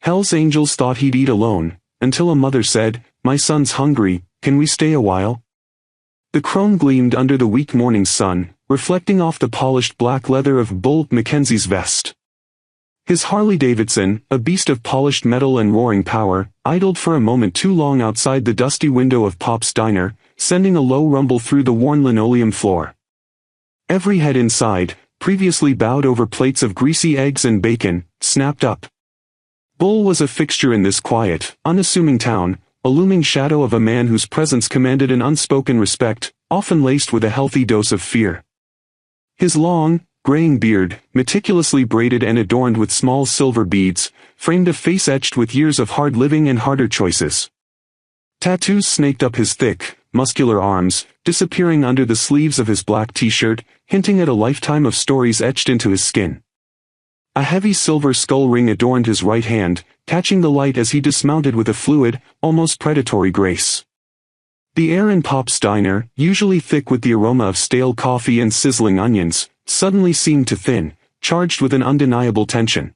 Hell's Angels thought he'd eat alone, until a mother said, "My son's hungry, can we stay a while?" The chrome gleamed under the weak morning sun, reflecting off the polished black leather of Bull Mackenzie's vest. His Harley-Davidson, a beast of polished metal and roaring power, idled for a moment too long outside the dusty window of Pop's diner, sending a low rumble through the worn linoleum floor. Every head inside, previously bowed over plates of greasy eggs and bacon, snapped up. Bull was a fixture in this quiet, unassuming town, a looming shadow of a man whose presence commanded an unspoken respect, often laced with a healthy dose of fear. His long, graying beard, meticulously braided and adorned with small silver beads, framed a face etched with years of hard living and harder choices. Tattoos snaked up his thick, muscular arms, disappearing under the sleeves of his black t-shirt, hinting at a lifetime of stories etched into his skin. A heavy silver skull ring adorned his right hand, catching the light as he dismounted with a fluid, almost predatory grace. The air in Pop's diner, usually thick with the aroma of stale coffee and sizzling onions, suddenly seemed to thin, charged with an undeniable tension.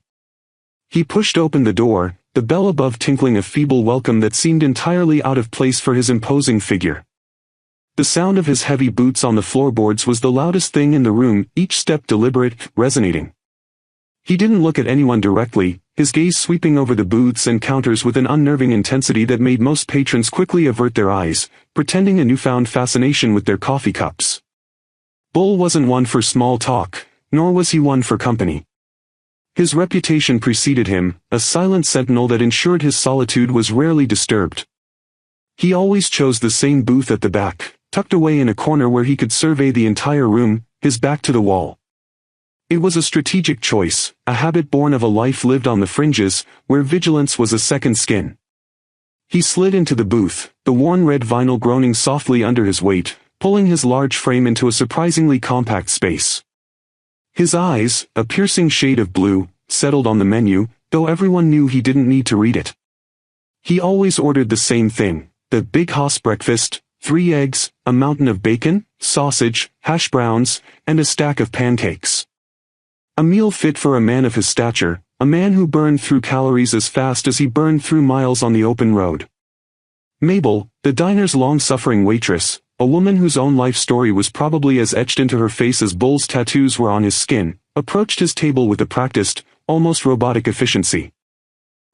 He pushed open the door, the bell above tinkling a feeble welcome that seemed entirely out of place for his imposing figure. The sound of his heavy boots on the floorboards was the loudest thing in the room, each step deliberate, resonating. He didn't look at anyone directly, his gaze sweeping over the booths and counters with an unnerving intensity that made most patrons quickly avert their eyes, pretending a newfound fascination with their coffee cups. Bull wasn't one for small talk, nor was he one for company. His reputation preceded him, a silent sentinel that ensured his solitude was rarely disturbed. He always chose the same booth at the back, tucked away in a corner where he could survey the entire room, his back to the wall. It was a strategic choice, a habit born of a life lived on the fringes, where vigilance was a second skin. He slid into the booth, the worn red vinyl groaning softly under his weight, pulling his large frame into a surprisingly compact space. His eyes, a piercing shade of blue, settled on the menu, though everyone knew he didn't need to read it. He always ordered the same thing, the Big Hoss breakfast, 3 eggs, a mountain of bacon, sausage, hash browns, and a stack of pancakes. A meal fit for a man of his stature, a man who burned through calories as fast as he burned through miles on the open road. Mabel, the diner's long-suffering waitress, a woman whose own life story was probably as etched into her face as Bull's tattoos were on his skin, approached his table with a practiced, almost robotic efficiency.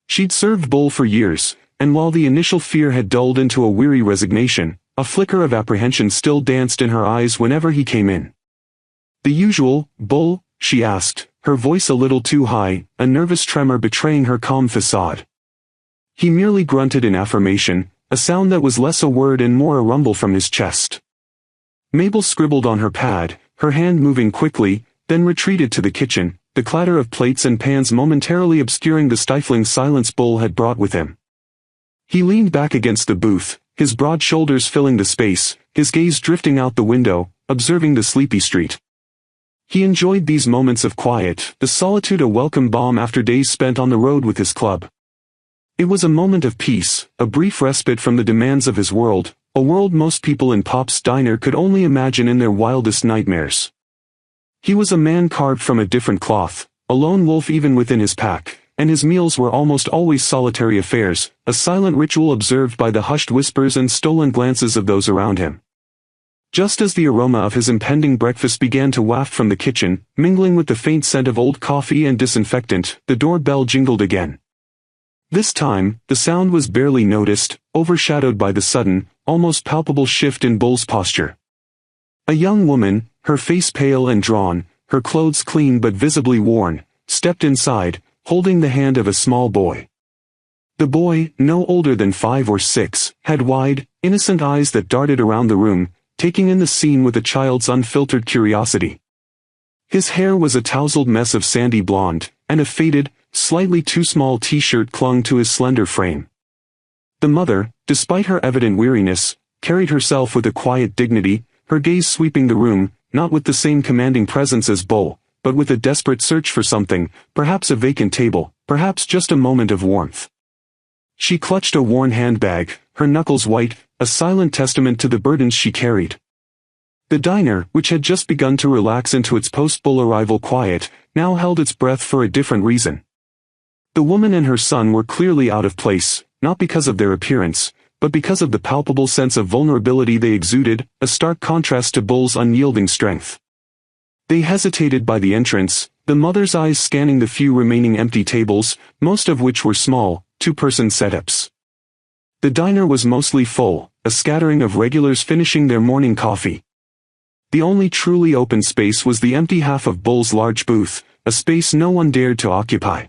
She'd served Bull for years, and while the initial fear had dulled into a weary resignation, a flicker of apprehension still danced in her eyes whenever he came in. "The usual, Bull?" she asked, her voice a little too high, a nervous tremor betraying her calm facade. He merely grunted in affirmation, a sound that was less a word and more a rumble from his chest. Mabel scribbled on her pad, her hand moving quickly, then retreated to the kitchen, the clatter of plates and pans momentarily obscuring the stifling silence Bull had brought with him. He leaned back against the booth, his broad shoulders filling the space, his gaze drifting out the window, observing the sleepy street. He enjoyed these moments of quiet, the solitude a welcome balm after days spent on the road with his club. It was a moment of peace, a brief respite from the demands of his world, a world most people in Pop's diner could only imagine in their wildest nightmares. He was a man carved from a different cloth, a lone wolf even within his pack, and his meals were almost always solitary affairs, a silent ritual observed by the hushed whispers and stolen glances of those around him. Just as the aroma of his impending breakfast began to waft from the kitchen, mingling with the faint scent of old coffee and disinfectant, the doorbell jingled again. This time, the sound was barely noticed, overshadowed by the sudden, almost palpable shift in Bull's posture. A young woman, her face pale and drawn, her clothes clean but visibly worn, stepped inside, holding the hand of a small boy. The boy, no older than 5 or 6, had wide, innocent eyes that darted around the room, taking in the scene with a child's unfiltered curiosity. His hair was a tousled mess of sandy blonde, and a faded, slightly too small t-shirt clung to his slender frame. The mother, despite her evident weariness, carried herself with a quiet dignity, her gaze sweeping the room, not with the same commanding presence as Bull, but with a desperate search for something, perhaps a vacant table, perhaps just a moment of warmth. She clutched a worn handbag, her knuckles white, a silent testament to the burdens she carried. The diner, which had just begun to relax into its post-Bull arrival quiet, now held its breath for a different reason. The woman and her son were clearly out of place, not because of their appearance, but because of the palpable sense of vulnerability they exuded, a stark contrast to Bull's unyielding strength. They hesitated by the entrance, the mother's eyes scanning the few remaining empty tables, most of which were small, two-person setups. The diner was mostly full, a scattering of regulars finishing their morning coffee. The only truly open space was the empty half of Bull's large booth, a space no one dared to occupy.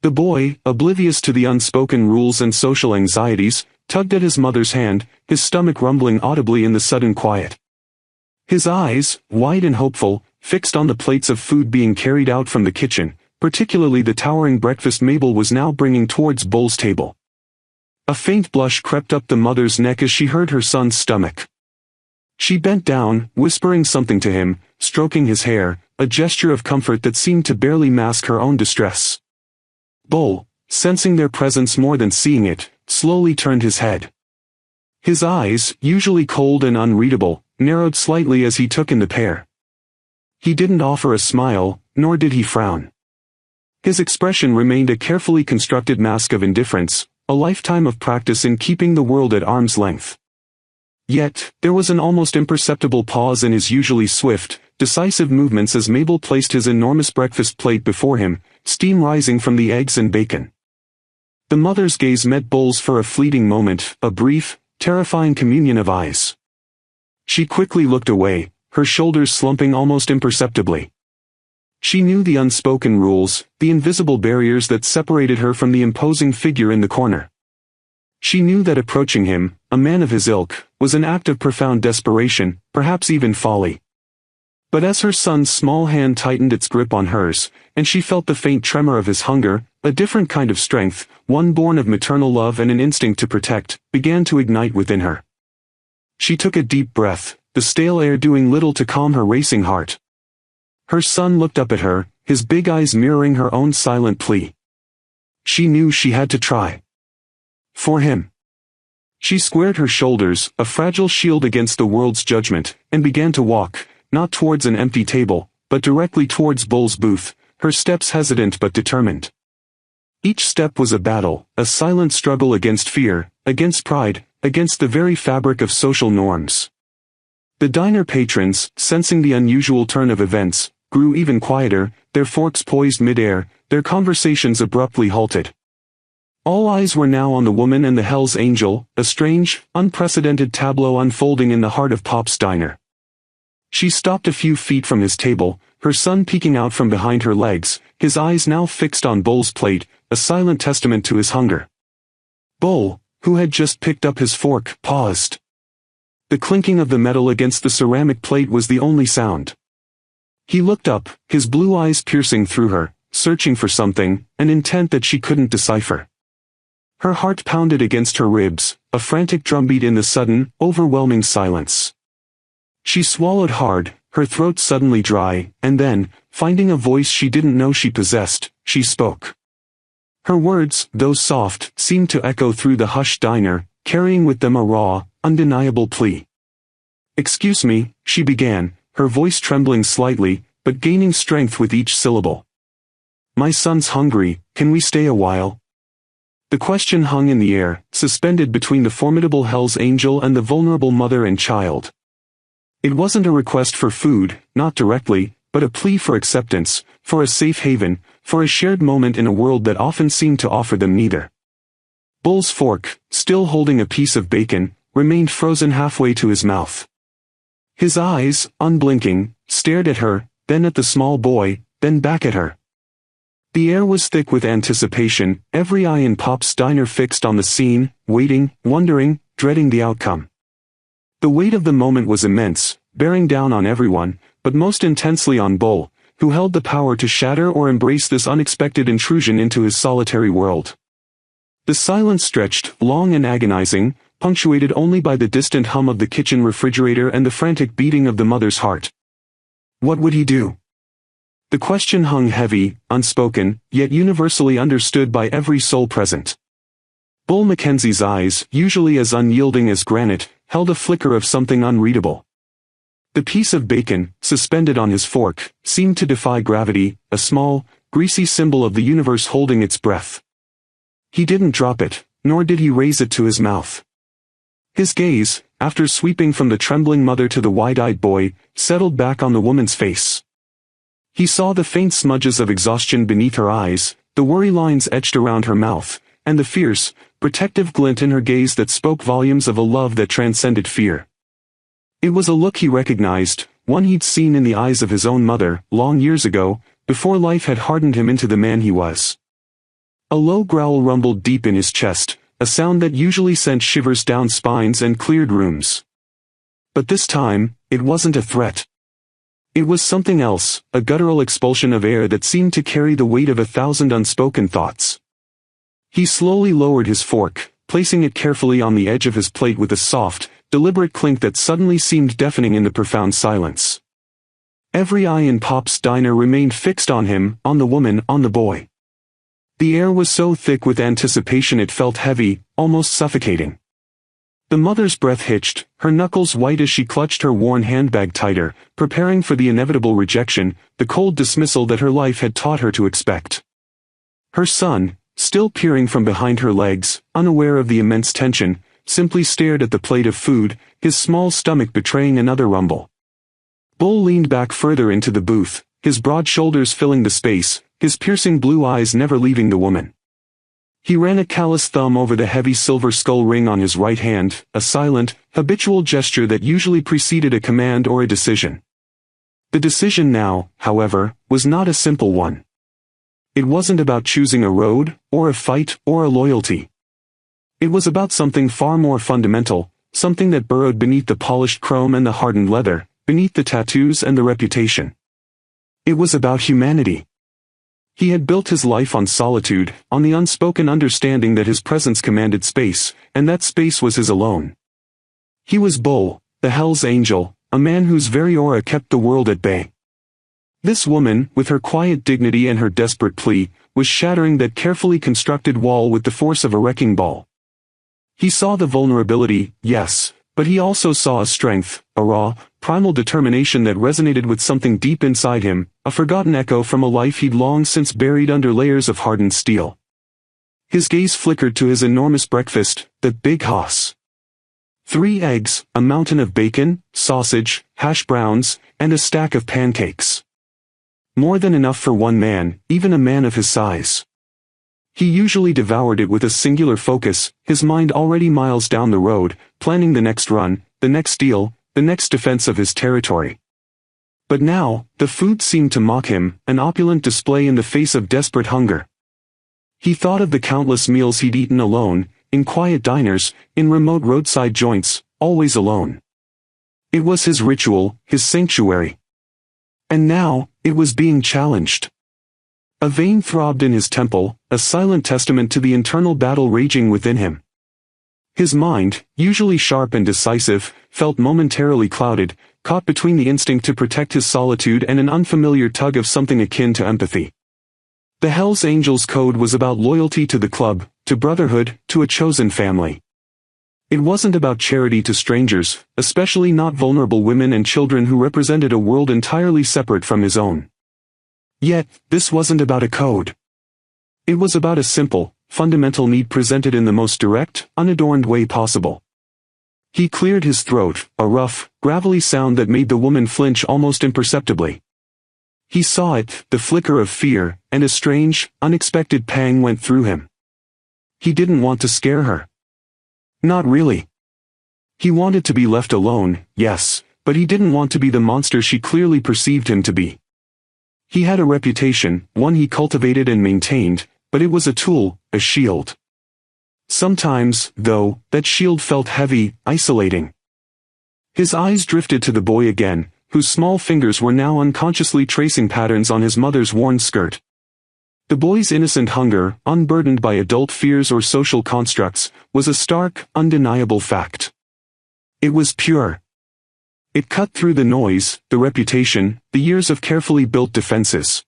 The boy, oblivious to the unspoken rules and social anxieties, tugged at his mother's hand, his stomach rumbling audibly in the sudden quiet. His eyes, wide and hopeful, fixed on the plates of food being carried out from the kitchen, particularly the towering breakfast Mabel was now bringing towards Bull's table. A faint blush crept up the mother's neck as she heard her son's stomach. She bent down, whispering something to him, stroking his hair, a gesture of comfort that seemed to barely mask her own distress. Bull, sensing their presence more than seeing it, slowly turned his head. His eyes, usually cold and unreadable, narrowed slightly as he took in the pair. He didn't offer a smile, nor did he frown. His expression remained a carefully constructed mask of indifference, a lifetime of practice in keeping the world at arm's length. Yet, there was an almost imperceptible pause in his usually swift, decisive movements as Mabel placed his enormous breakfast plate before him, steam rising from the eggs and bacon. The mother's gaze met Bull's for a fleeting moment, a brief, terrifying communion of eyes. She quickly looked away, her shoulders slumping almost imperceptibly. She knew the unspoken rules, the invisible barriers that separated her from the imposing figure in the corner. She knew that approaching him, a man of his ilk, was an act of profound desperation, perhaps even folly. But as her son's small hand tightened its grip on hers, and she felt the faint tremor of his hunger, a different kind of strength, one born of maternal love and an instinct to protect, began to ignite within her. She took a deep breath, the stale air doing little to calm her racing heart. Her son looked up at her, his big eyes mirroring her own silent plea. She knew she had to try. For him. She squared her shoulders, a fragile shield against the world's judgment, and began to walk, not towards an empty table, but directly towards Bull's booth, her steps hesitant but determined. Each step was a battle, a silent struggle against fear, against pride, against the very fabric of social norms. The diner patrons, sensing the unusual turn of events, grew even quieter, their forks poised mid-air, their conversations abruptly halted. All eyes were now on the woman and the Hell's Angel, a strange, unprecedented tableau unfolding in the heart of Pop's diner. She stopped a few feet from his table, her son peeking out from behind her legs, his eyes now fixed on Bull's plate, a silent testament to his hunger. Bull, who had just picked up his fork, paused. The clinking of the metal against the ceramic plate was the only sound. He looked up, his blue eyes piercing through her, searching for something, an intent that she couldn't decipher. Her heart pounded against her ribs, a frantic drumbeat in the sudden, overwhelming silence. She swallowed hard, her throat suddenly dry, and then, finding a voice she didn't know she possessed, she spoke. Her words, though soft, seemed to echo through the hushed diner, carrying with them a raw, undeniable plea. "Excuse me," she began, her voice trembling slightly, but gaining strength with each syllable. "My son's hungry, can we stay a while?" The question hung in the air, suspended between the formidable Hell's Angel and the vulnerable mother and child. It wasn't a request for food, not directly, but a plea for acceptance, for a safe haven, for a shared moment in a world that often seemed to offer them neither. Bull's fork, still holding a piece of bacon, remained frozen halfway to his mouth. His eyes, unblinking, stared at her, then at the small boy, then back at her. The air was thick with anticipation, every eye in Pop's diner fixed on the scene, waiting, wondering, dreading the outcome. The weight of the moment was immense, bearing down on everyone, but most intensely on Bull, who held the power to shatter or embrace this unexpected intrusion into his solitary world. The silence stretched, long and agonizing, punctuated only by the distant hum of the kitchen refrigerator and the frantic beating of the mother's heart. What would he do? The question hung heavy, unspoken, yet universally understood by every soul present. Bull Mackenzie's eyes, usually as unyielding as granite, held a flicker of something unreadable. The piece of bacon, suspended on his fork, seemed to defy gravity, a small, greasy symbol of the universe holding its breath. He didn't drop it, nor did he raise it to his mouth. His gaze, after sweeping from the trembling mother to the wide-eyed boy, settled back on the woman's face. He saw the faint smudges of exhaustion beneath her eyes, the worry lines etched around her mouth, and the fierce, protective glint in her gaze that spoke volumes of a love that transcended fear. It was a look he recognized, one he'd seen in the eyes of his own mother, long years ago, before life had hardened him into the man he was. A low growl rumbled deep in his chest, a sound that usually sent shivers down spines and cleared rooms. But this time, it wasn't a threat. It was something else, a guttural expulsion of air that seemed to carry the weight of 1,000 unspoken thoughts. He slowly lowered his fork, placing it carefully on the edge of his plate with a soft, deliberate clink that suddenly seemed deafening in the profound silence. Every eye in Pop's diner remained fixed on him, on the woman, on the boy. The air was so thick with anticipation it felt heavy, almost suffocating. The mother's breath hitched, her knuckles white as she clutched her worn handbag tighter, preparing for the inevitable rejection, the cold dismissal that her life had taught her to expect. Her son, still peering from behind her legs, unaware of the immense tension, simply stared at the plate of food, his small stomach betraying another rumble. Bull leaned back further into the booth, his broad shoulders filling the space, his piercing blue eyes never leaving the woman. He ran a callous thumb over the heavy silver skull ring on his right hand, a silent, habitual gesture that usually preceded a command or a decision. The decision now, however, was not a simple one. It wasn't about choosing a road, or a fight, or a loyalty. It was about something far more fundamental, something that burrowed beneath the polished chrome and the hardened leather, beneath the tattoos and the reputation. It was about humanity. He had built his life on solitude, on the unspoken understanding that his presence commanded space, and that space was his alone. He was Bull, the Hell's Angel, a man whose very aura kept the world at bay. This woman, with her quiet dignity and her desperate plea, was shattering that carefully constructed wall with the force of a wrecking ball. He saw the vulnerability, yes, but he also saw a strength, a raw, primal determination that resonated with something deep inside him, a forgotten echo from a life he'd long since buried under layers of hardened steel. His gaze flickered to his enormous breakfast, the big hoss. 3 eggs, a mountain of bacon, sausage, hash browns, and a stack of pancakes. More than enough for one man, even a man of his size. He usually devoured it with a singular focus, his mind already miles down the road, planning the next run, the next deal, the next defense of his territory. But now, the food seemed to mock him, an opulent display in the face of desperate hunger. He thought of the countless meals he'd eaten alone, in quiet diners, in remote roadside joints, always alone. It was his ritual, his sanctuary. And now, it was being challenged. A vein throbbed in his temple, a silent testament to the internal battle raging within him. His mind, usually sharp and decisive, felt momentarily clouded, caught between the instinct to protect his solitude and an unfamiliar tug of something akin to empathy. The Hell's Angels code was about loyalty to the club, to brotherhood, to a chosen family. It wasn't about charity to strangers, especially not vulnerable women and children who represented a world entirely separate from his own. Yet, this wasn't about a code. It was about a simple, fundamental need presented in the most direct, unadorned way possible. He cleared his throat, a rough, gravelly sound that made the woman flinch almost imperceptibly. He saw it, the flicker of fear, and a strange, unexpected pang went through him. He didn't want to scare her. Not really. He wanted to be left alone, yes, but he didn't want to be the monster she clearly perceived him to be. He had a reputation, one he cultivated and maintained, but it was a tool, a shield. Sometimes, though, that shield felt heavy, isolating. His eyes drifted to the boy again, whose small fingers were now unconsciously tracing patterns on his mother's worn skirt. The boy's innocent hunger, unburdened by adult fears or social constructs, was a stark, undeniable fact. It was pure. It cut through the noise, the reputation, the years of carefully built defenses.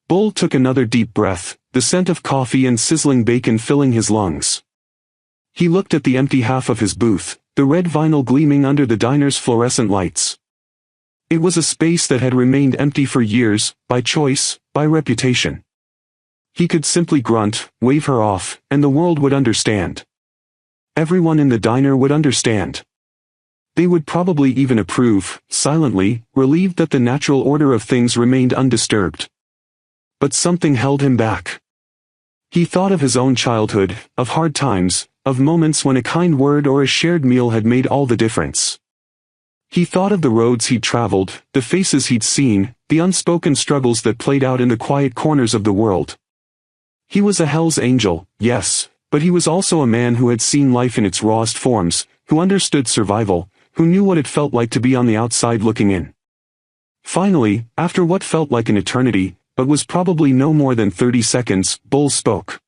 Bull took another deep breath, the scent of coffee and sizzling bacon filling his lungs. He looked at the empty half of his booth, the red vinyl gleaming under the diner's fluorescent lights. It was a space that had remained empty for years, by choice, by reputation. He could simply grunt, wave her off, and the world would understand. Everyone in the diner would understand. They would probably even approve, silently, relieved that the natural order of things remained undisturbed. But something held him back. He thought of his own childhood, of hard times, of moments when a kind word or a shared meal had made all the difference. He thought of the roads he'd traveled, the faces he'd seen, the unspoken struggles that played out in the quiet corners of the world. He was a Hell's Angel, yes, but he was also a man who had seen life in its rawest forms, who understood survival, who knew what it felt like to be on the outside looking in. Finally, after what felt like an eternity, but was probably no more than 30 seconds, Bull spoke.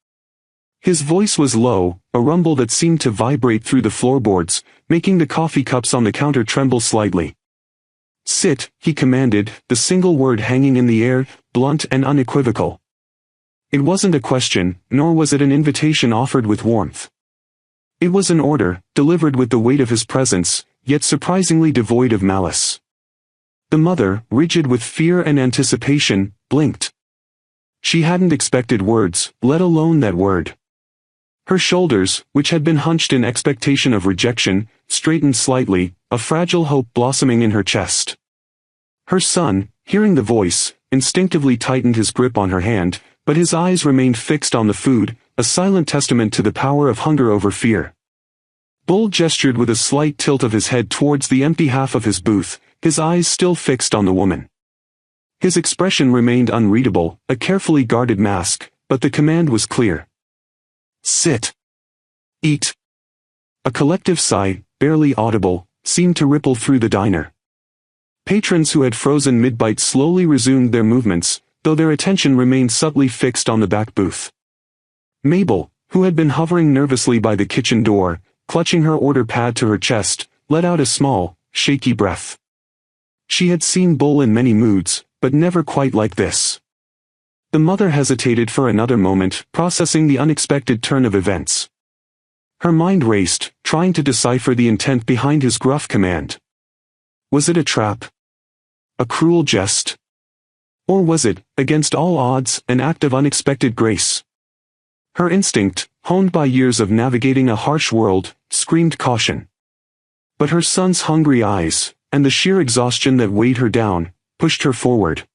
His voice was low, a rumble that seemed to vibrate through the floorboards, making the coffee cups on the counter tremble slightly. "Sit," he commanded, the single word hanging in the air, blunt and unequivocal. It wasn't a question, nor was it an invitation offered with warmth. It was an order, delivered with the weight of his presence, yet surprisingly devoid of malice. The mother, rigid with fear and anticipation, blinked. She hadn't expected words, let alone that word. Her shoulders, which had been hunched in expectation of rejection, straightened slightly, a fragile hope blossoming in her chest. Her son, hearing the voice, instinctively tightened his grip on her hand, but his eyes remained fixed on the food, a silent testament to the power of hunger over fear. Bull gestured with a slight tilt of his head towards the empty half of his booth, his eyes still fixed on the woman. His expression remained unreadable, a carefully guarded mask, but the command was clear. "Sit. Eat." A collective sigh, barely audible, seemed to ripple through the diner. Patrons who had frozen mid-bite slowly resumed their movements, though their attention remained subtly fixed on the back booth. Mabel, who had been hovering nervously by the kitchen door, clutching her order pad to her chest, let out a small, shaky breath. She had seen Bull in many moods, but never quite like this. The mother hesitated for another moment, processing the unexpected turn of events. Her mind raced, trying to decipher the intent behind his gruff command. Was it a trap? A cruel jest? Or was it, against all odds, an act of unexpected grace? Her instinct, honed by years of navigating a harsh world, screamed caution. But her son's hungry eyes, and the sheer exhaustion that weighed her down, pushed her forward.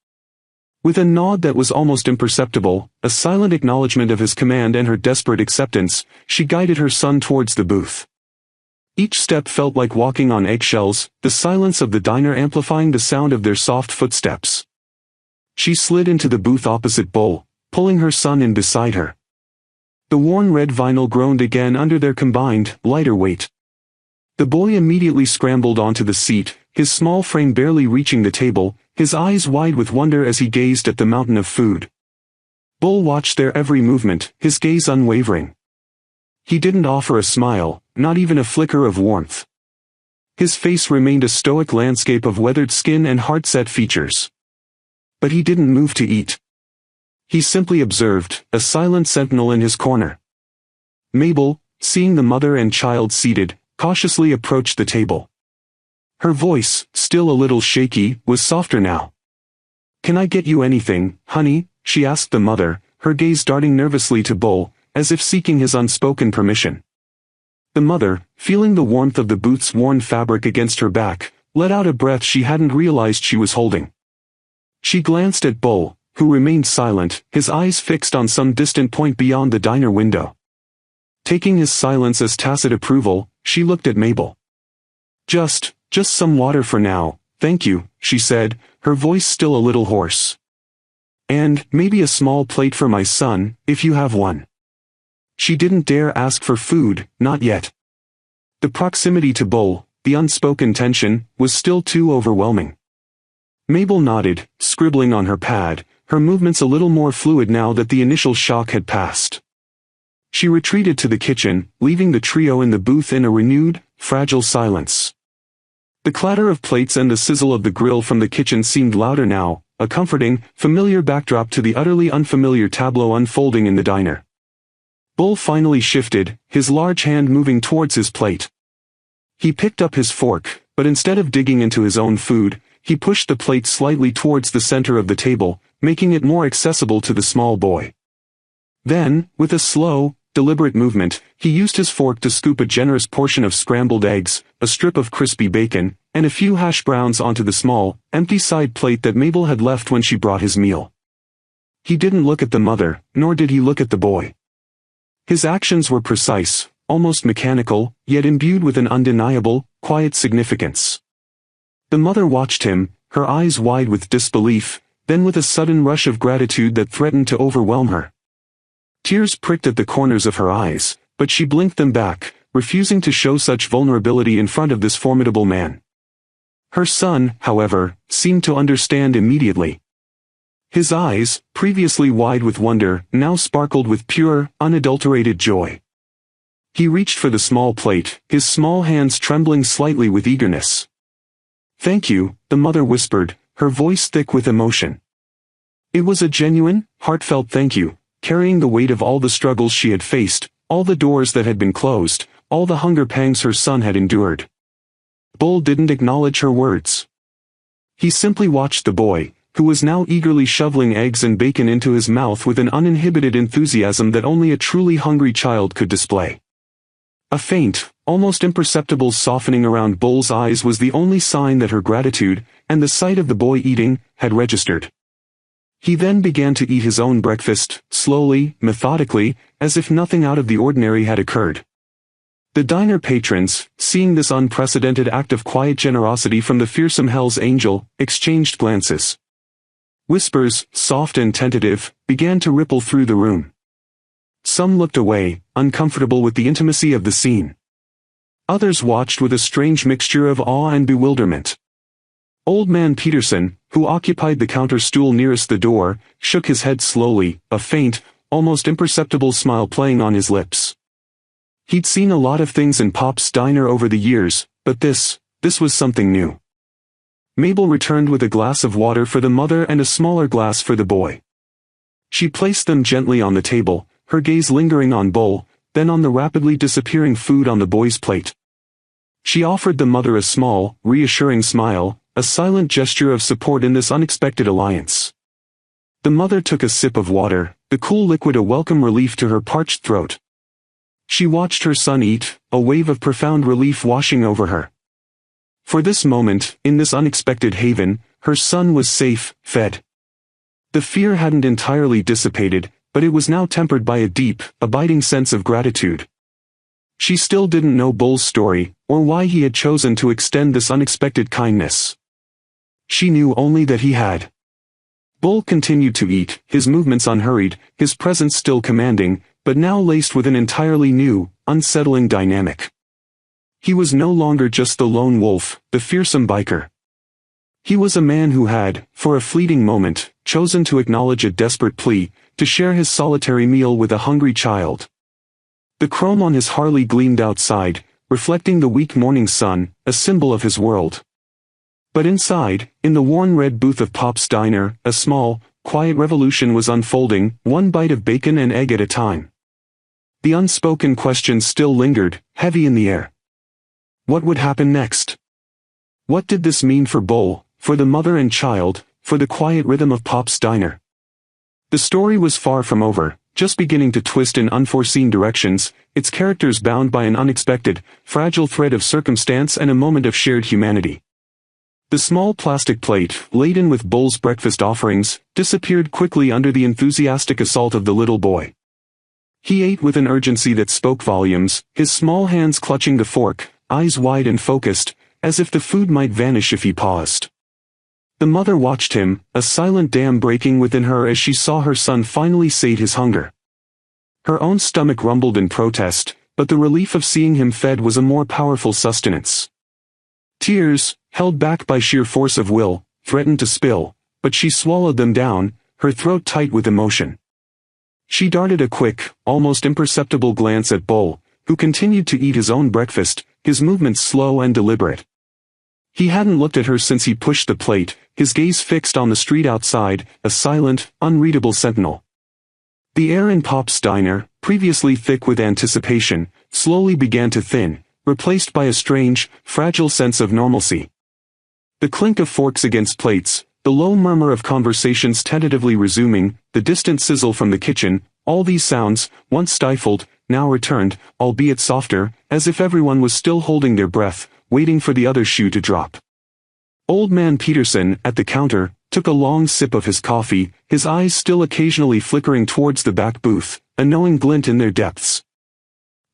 With a nod that was almost imperceptible, a silent acknowledgement of his command and her desperate acceptance, she guided her son towards the booth. Each step felt like walking on eggshells, the silence of the diner amplifying the sound of their soft footsteps. She slid into the booth opposite Bull, pulling her son in beside her. The worn red vinyl groaned again under their combined, lighter weight. The boy immediately scrambled onto the seat, his small frame barely reaching the table, his eyes wide with wonder as he gazed at the mountain of food. Bull watched their every movement, his gaze unwavering. He didn't offer a smile, not even a flicker of warmth. His face remained a stoic landscape of weathered skin and hard-set features. But he didn't move to eat. He simply observed, a silent sentinel in his corner. Mabel, seeing the mother and child seated, cautiously approached the table. Her voice, still a little shaky, was softer now. "Can I get you anything, honey?" she asked the mother, her gaze darting nervously to Bull, as if seeking his unspoken permission. The mother, feeling the warmth of the booth's worn fabric against her back, let out a breath she hadn't realized she was holding. She glanced at Bull, who remained silent, his eyes fixed on some distant point beyond the diner window. Taking his silence as tacit approval, she looked at Mabel. Just some water for now, thank you," she said, her voice still a little hoarse. "And maybe a small plate for my son, if you have one." She didn't dare ask for food, not yet. The proximity to Bull, the unspoken tension, was still too overwhelming. Mabel nodded, scribbling on her pad, her movements a little more fluid now that the initial shock had passed. She retreated to the kitchen, leaving the trio in the booth in a renewed, fragile silence. The clatter of plates and the sizzle of the grill from the kitchen seemed louder now, a comforting, familiar backdrop to the utterly unfamiliar tableau unfolding in the diner. Bull finally shifted, his large hand moving towards his plate. He picked up his fork, but instead of digging into his own food, he pushed the plate slightly towards the center of the table, making it more accessible to the small boy. Then, with a slow, deliberate movement, he used his fork to scoop a generous portion of scrambled eggs, a strip of crispy bacon, and a few hash browns onto the small, empty side plate that Mabel had left when she brought his meal. He didn't look at the mother, nor did he look at the boy. His actions were precise, almost mechanical, yet imbued with an undeniable, quiet significance. The mother watched him, her eyes wide with disbelief, then with a sudden rush of gratitude that threatened to overwhelm her. Tears pricked at the corners of her eyes, but she blinked them back, refusing to show such vulnerability in front of this formidable man. Her son, however, seemed to understand immediately. His eyes, previously wide with wonder, now sparkled with pure, unadulterated joy. He reached for the small plate, his small hands trembling slightly with eagerness. "Thank you," the mother whispered, her voice thick with emotion. It was a genuine, heartfelt thank you, carrying the weight of all the struggles she had faced, all the doors that had been closed, all the hunger pangs her son had endured. Bull didn't acknowledge her words. He simply watched the boy, who was now eagerly shoveling eggs and bacon into his mouth with an uninhibited enthusiasm that only a truly hungry child could display. A faint, almost imperceptible softening around Bull's eyes was the only sign that her gratitude, and the sight of the boy eating, had registered. He then began to eat his own breakfast, slowly, methodically, as if nothing out of the ordinary had occurred. The diner patrons, seeing this unprecedented act of quiet generosity from the fearsome Hell's Angel, exchanged glances. Whispers, soft and tentative, began to ripple through the room. Some looked away, uncomfortable with the intimacy of the scene. Others watched with a strange mixture of awe and bewilderment. Old man Peterson, who occupied the counter stool nearest the door, shook his head slowly, a faint, almost imperceptible smile playing on his lips. He'd seen a lot of things in Pop's diner over the years, but this was something new. Mabel returned with a glass of water for the mother and a smaller glass for the boy. She placed them gently on the table, her gaze lingering on Bull, then on the rapidly disappearing food on the boy's plate. She offered the mother a small, reassuring smile, a silent gesture of support in this unexpected alliance. The mother took a sip of water, the cool liquid a welcome relief to her parched throat. She watched her son eat, a wave of profound relief washing over her. For this moment, in this unexpected haven, her son was safe, fed. The fear hadn't entirely dissipated, but it was now tempered by a deep, abiding sense of gratitude. She still didn't know Bull's story, or why he had chosen to extend this unexpected kindness. She knew only that he had. Bull continued to eat, his movements unhurried, his presence still commanding, but now laced with an entirely new, unsettling dynamic. He was no longer just the lone wolf, the fearsome biker. He was a man who had, for a fleeting moment, chosen to acknowledge a desperate plea, to share his solitary meal with a hungry child. The chrome on his Harley gleamed outside, reflecting the weak morning sun, a symbol of his world. But inside, in the worn red booth of Pop's diner, a small, quiet revolution was unfolding, one bite of bacon and egg at a time. The unspoken question still lingered, heavy in the air. What would happen next? What did this mean for Bull, for the mother and child, for the quiet rhythm of Pop's diner? The story was far from over, just beginning to twist in unforeseen directions, its characters bound by an unexpected, fragile thread of circumstance and a moment of shared humanity. The small plastic plate, laden with Bull's breakfast offerings, disappeared quickly under the enthusiastic assault of the little boy. He ate with an urgency that spoke volumes, his small hands clutching the fork, eyes wide and focused, as if the food might vanish if he paused. The mother watched him, a silent dam breaking within her as she saw her son finally sate his hunger. Her own stomach rumbled in protest, but the relief of seeing him fed was a more powerful sustenance. Tears, held back by sheer force of will, threatened to spill, but she swallowed them down, her throat tight with emotion. She darted a quick, almost imperceptible glance at Bull, who continued to eat his own breakfast, his movements slow and deliberate. He hadn't looked at her since he pushed the plate, his gaze fixed on the street outside, a silent, unreadable sentinel. The air in Pop's diner, previously thick with anticipation, slowly began to thin, replaced by a strange, fragile sense of normalcy. The clink of forks against plates, the low murmur of conversations tentatively resuming, the distant sizzle from the kitchen, all these sounds, once stifled, now returned, albeit softer, as if everyone was still holding their breath, waiting for the other shoe to drop. Old man Peterson, at the counter, took a long sip of his coffee, his eyes still occasionally flickering towards the back booth, a knowing glint in their depths.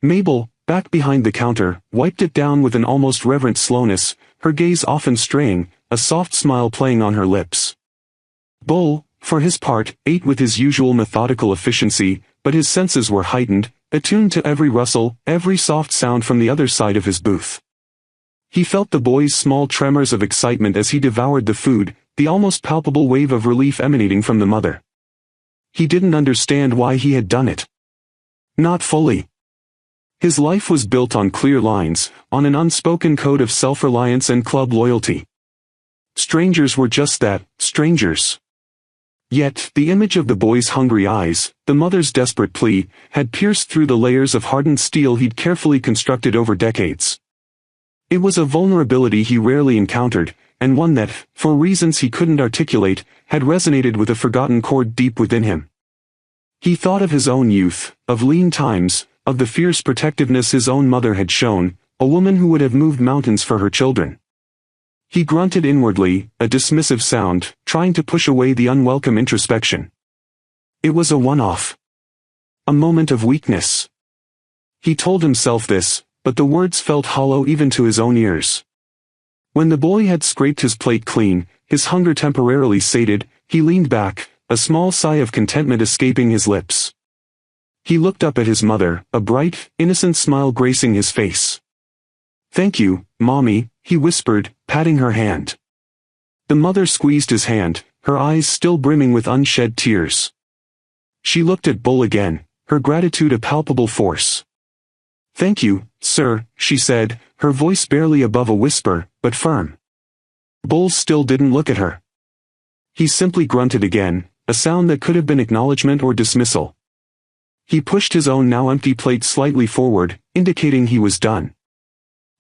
Mabel, back behind the counter, wiped it down with an almost reverent slowness, her gaze often straying, a soft smile playing on her lips. Bull, for his part, ate with his usual methodical efficiency, but his senses were heightened, attuned to every rustle, every soft sound from the other side of his booth. He felt the boy's small tremors of excitement as he devoured the food, the almost palpable wave of relief emanating from the mother. He didn't understand why he had done it. Not fully. His life was built on clear lines, on an unspoken code of self-reliance and club loyalty. Strangers were just that, strangers. Yet, the image of the boy's hungry eyes, the mother's desperate plea, had pierced through the layers of hardened steel he'd carefully constructed over decades. It was a vulnerability he rarely encountered, and one that, for reasons he couldn't articulate, had resonated with a forgotten chord deep within him. He thought of his own youth, of lean times, of the fierce protectiveness his own mother had shown, a woman who would have moved mountains for her children. He grunted inwardly, a dismissive sound, trying to push away the unwelcome introspection. It was a one-off. A moment of weakness. He told himself this, but the words felt hollow even to his own ears. When the boy had scraped his plate clean, his hunger temporarily sated, he leaned back, a small sigh of contentment escaping his lips. He looked up at his mother, a bright, innocent smile gracing his face. "Thank you, Mommy," he whispered, patting her hand. The mother squeezed his hand, her eyes still brimming with unshed tears. She looked at Bull again, her gratitude a palpable force. "Thank you, sir," she said, her voice barely above a whisper, but firm. Bull still didn't look at her. He simply grunted again, a sound that could have been acknowledgement or dismissal. He pushed his own now empty plate slightly forward, indicating he was done.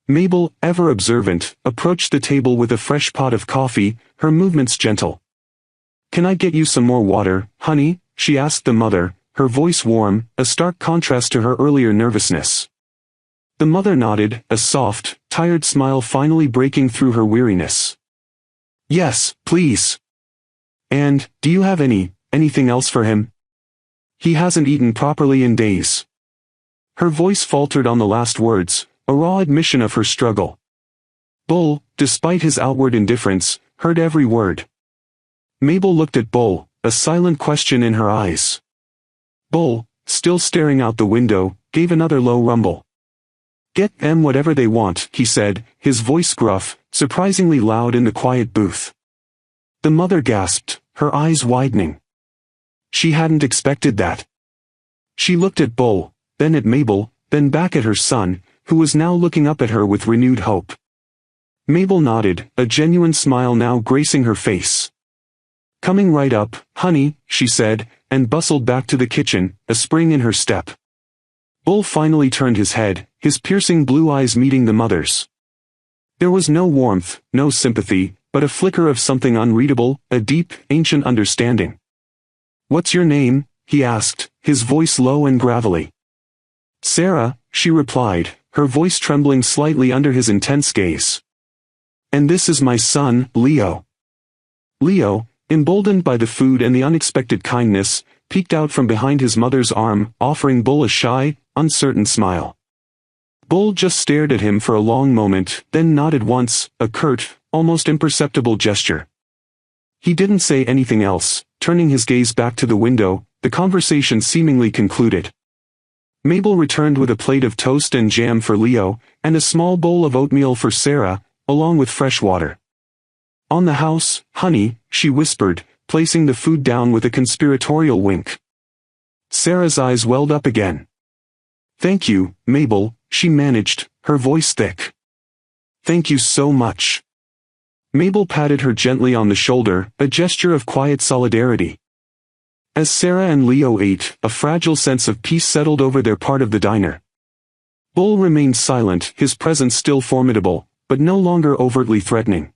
Mabel, ever observant, approached the table with a fresh pot of coffee, her movements gentle. "Can I get you some more water, honey?" she asked the mother, her voice warm, a stark contrast to her earlier nervousness. The mother nodded, a soft, tired smile finally breaking through her weariness. "Yes, please. And, do you have anything else for him? He hasn't eaten properly in days." Her voice faltered on the last words, a raw admission of her struggle. Bull, despite his outward indifference, heard every word. Mabel looked at Bull, a silent question in her eyes. Bull, still staring out the window, gave another low rumble. "Get them whatever they want," he said, his voice gruff, surprisingly loud in the quiet booth. The mother gasped, her eyes widening. She hadn't expected that. She looked at Bull, then at Mabel, then back at her son, who was now looking up at her with renewed hope. Mabel nodded, a genuine smile now gracing her face. "Coming right up, honey," she said, and bustled back to the kitchen, a spring in her step. Bull finally turned his head, his piercing blue eyes meeting the mother's. There was no warmth, no sympathy, but a flicker of something unreadable, a deep, ancient understanding. "What's your name?" he asked, his voice low and gravelly. "Sarah," she replied, her voice trembling slightly under his intense gaze. "And this is my son, Leo." Leo, emboldened by the food and the unexpected kindness, peeked out from behind his mother's arm, offering Bull a shy, uncertain smile. Bull just stared at him for a long moment, then nodded once, a curt, almost imperceptible gesture. He didn't say anything else, turning his gaze back to the window, the conversation seemingly concluded. Mabel returned with a plate of toast and jam for Leo, and a small bowl of oatmeal for Sarah, along with fresh water. "On the house, honey," she whispered, placing the food down with a conspiratorial wink. Sarah's eyes welled up again. "Thank you, Mabel," she managed, her voice thick. "Thank you so much." Mabel patted her gently on the shoulder, a gesture of quiet solidarity. As Sarah and Leo ate, a fragile sense of peace settled over their part of the diner. Bull remained silent, his presence still formidable, but no longer overtly threatening.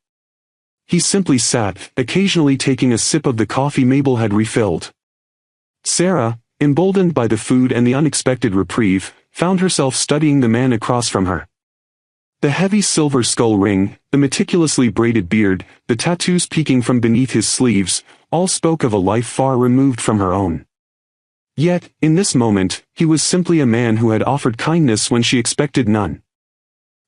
He simply sat, occasionally taking a sip of the coffee Mabel had refilled. Sarah, emboldened by the food and the unexpected reprieve, found herself studying the man across from her. The heavy silver skull ring, the meticulously braided beard, the tattoos peeking from beneath his sleeves, all spoke of a life far removed from her own. Yet, in this moment, he was simply a man who had offered kindness when she expected none.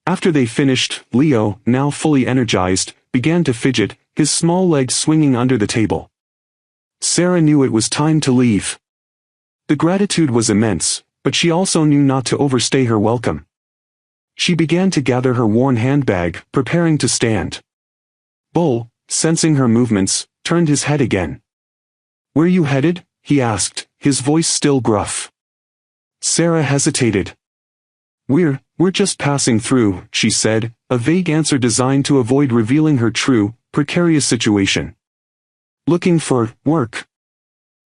After they finished, Leo, now fully energized, began to fidget, his small legs swinging under the table. Sarah knew it was time to leave. The gratitude was immense, but she also knew not to overstay her welcome. She began to gather her worn handbag, preparing to stand. Bull, sensing her movements, turned his head again. "Where you headed?" he asked, his voice still gruff. Sarah hesitated. We're just passing through," she said, a vague answer designed to avoid revealing her true, precarious situation. "Looking for work.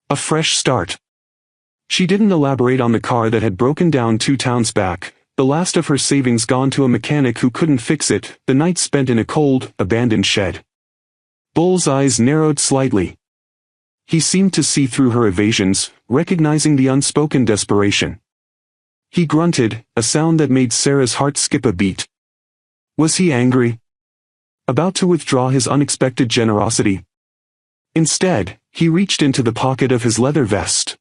A fresh start." She didn't elaborate on the car that had broken down 2 towns back, the last of her savings gone to a mechanic who couldn't fix it, the night spent in a cold, abandoned shed. Bull's eyes narrowed slightly. He seemed to see through her evasions, recognizing the unspoken desperation. He grunted, a sound that made Sarah's heart skip a beat. Was he angry? About to withdraw his unexpected generosity? Instead, he reached into the pocket of his leather vest.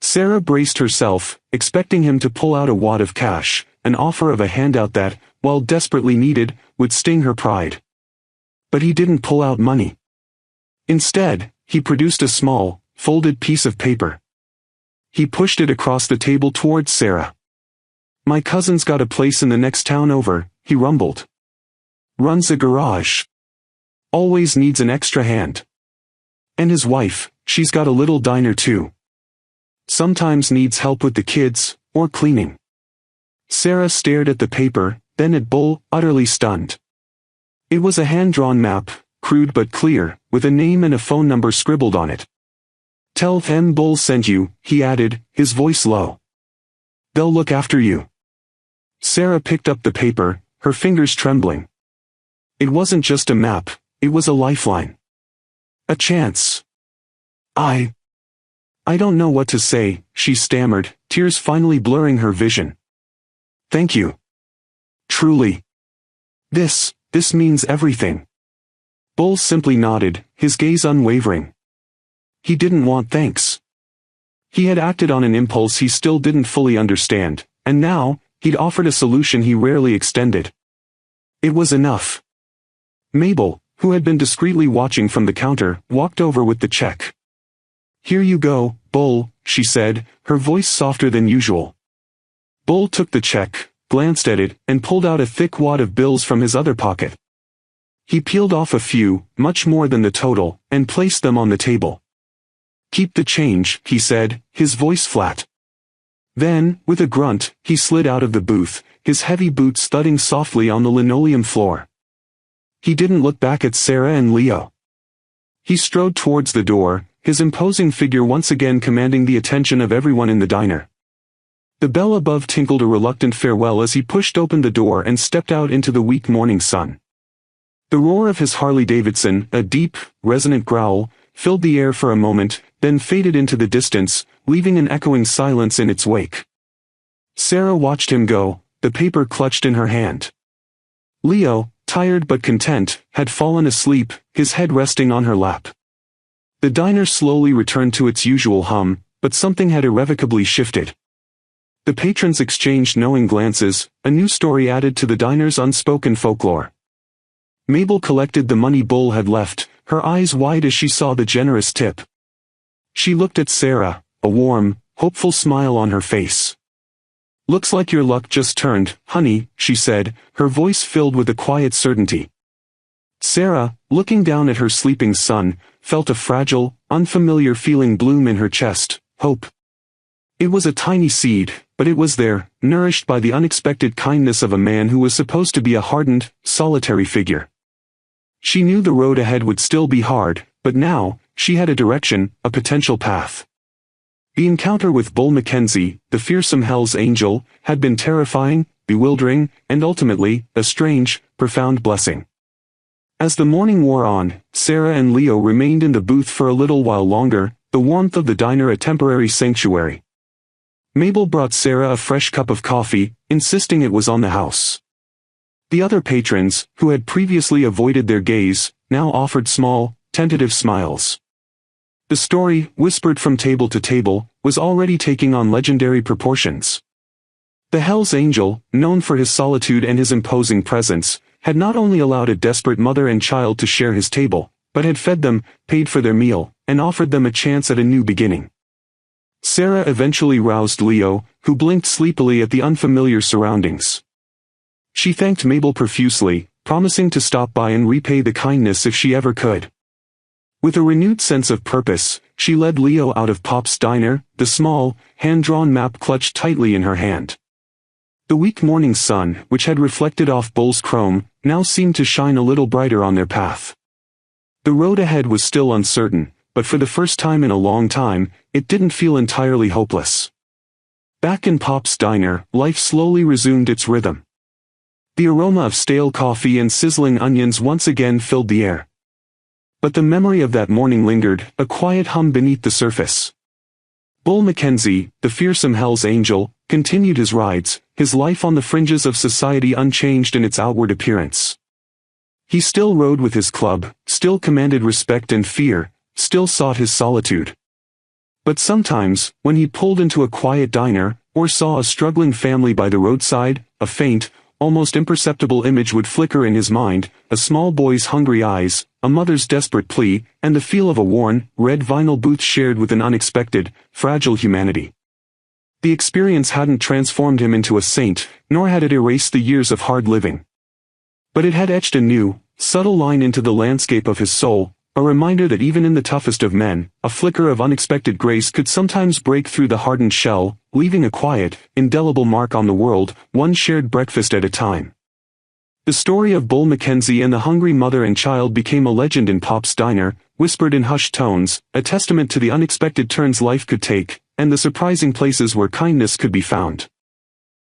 Sarah braced herself, expecting him to pull out a wad of cash, an offer of a handout that, while desperately needed, would sting her pride. But he didn't pull out money. Instead, he produced a small, folded piece of paper. He pushed it across the table towards Sarah. "My cousin's got a place in the next town over," he rumbled. "Runs a garage. Always needs an extra hand. And his wife, she's got a little diner too. Sometimes needs help with the kids, or cleaning." Sarah stared at the paper, then at Bull, utterly stunned. It was a hand-drawn map, crude but clear, with a name and a phone number scribbled on it. "Tell them Bull sent you," he added, his voice low. "They'll look after you." Sarah picked up the paper, her fingers trembling. It wasn't just a map, it was a lifeline. A chance. I don't know what to say," she stammered, tears finally blurring her vision. "Thank you. Truly. This means everything." Bull simply nodded, his gaze unwavering. He didn't want thanks. He had acted on an impulse he still didn't fully understand, and now, he'd offered a solution he rarely extended. It was enough. Mabel, who had been discreetly watching from the counter, walked over with the check. "Here you go, Bull," she said, her voice softer than usual. Bull took the check, glanced at it, and pulled out a thick wad of bills from his other pocket. He peeled off a few, much more than the total, and placed them on the table. "Keep the change," he said, his voice flat. Then, with a grunt, he slid out of the booth, his heavy boots thudding softly on the linoleum floor. He didn't look back at Sarah and Leo. He strode towards the door, his imposing figure once again commanding the attention of everyone in the diner. The bell above tinkled a reluctant farewell as he pushed open the door and stepped out into the weak morning sun. The roar of his Harley-Davidson, a deep, resonant growl, filled the air for a moment, then faded into the distance, leaving an echoing silence in its wake. Sarah watched him go, the paper clutched in her hand. Leo, tired but content, had fallen asleep, his head resting on her lap. The diner slowly returned to its usual hum, but something had irrevocably shifted. The patrons exchanged knowing glances, a new story added to the diner's unspoken folklore. Mabel collected the money Bull had left, her eyes wide as she saw the generous tip. She looked at Sarah, a warm, hopeful smile on her face. "Looks like your luck just turned, honey," she said, her voice filled with a quiet certainty. Sarah, looking down at her sleeping son, felt a fragile, unfamiliar feeling bloom in her chest, hope. It was a tiny seed, but it was there, nourished by the unexpected kindness of a man who was supposed to be a hardened, solitary figure. She knew the road ahead would still be hard, but now, she had a direction, a potential path. The encounter with Bull Mackenzie, the fearsome Hell's Angel, had been terrifying, bewildering, and ultimately, a strange, profound blessing. As the morning wore on, Sarah and Leo remained in the booth for a little while longer, the warmth of the diner a temporary sanctuary. Mabel brought Sarah a fresh cup of coffee, insisting it was on the house. The other patrons, who had previously avoided their gaze, now offered small, tentative smiles. The story, whispered from table to table, was already taking on legendary proportions. The Hell's Angel, known for his solitude and his imposing presence, had not only allowed a desperate mother and child to share his table, but had fed them, paid for their meal, and offered them a chance at a new beginning. Sarah eventually roused Leo, who blinked sleepily at the unfamiliar surroundings. She thanked Mabel profusely, promising to stop by and repay the kindness if she ever could. With a renewed sense of purpose, she led Leo out of Pop's diner, the small, hand-drawn map clutched tightly in her hand. The weak morning sun, which had reflected off Bull's chrome, now seemed to shine a little brighter on their path. The road ahead was still uncertain, but for the first time in a long time, it didn't feel entirely hopeless. Back in Pop's diner, life slowly resumed its rhythm. The aroma of stale coffee and sizzling onions once again filled the air. But the memory of that morning lingered, a quiet hum beneath the surface. Bull Mackenzie, the fearsome Hell's Angel, continued his rides, his life on the fringes of society unchanged in its outward appearance. He still rode with his club, still commanded respect and fear, still sought his solitude. But sometimes, when he pulled into a quiet diner, or saw a struggling family by the roadside, a faint, almost imperceptible image would flicker in his mind, a small boy's hungry eyes, a mother's desperate plea, and the feel of a worn, red vinyl booth shared with an unexpected, fragile humanity. The experience hadn't transformed him into a saint, nor had it erased the years of hard living. But it had etched a new, subtle line into the landscape of his soul, a reminder that even in the toughest of men, a flicker of unexpected grace could sometimes break through the hardened shell, leaving a quiet, indelible mark on the world, one shared breakfast at a time. The story of Bull Mackenzie and the hungry mother and child became a legend in Pop's diner, whispered in hushed tones, a testament to the unexpected turns life could take, and the surprising places where kindness could be found.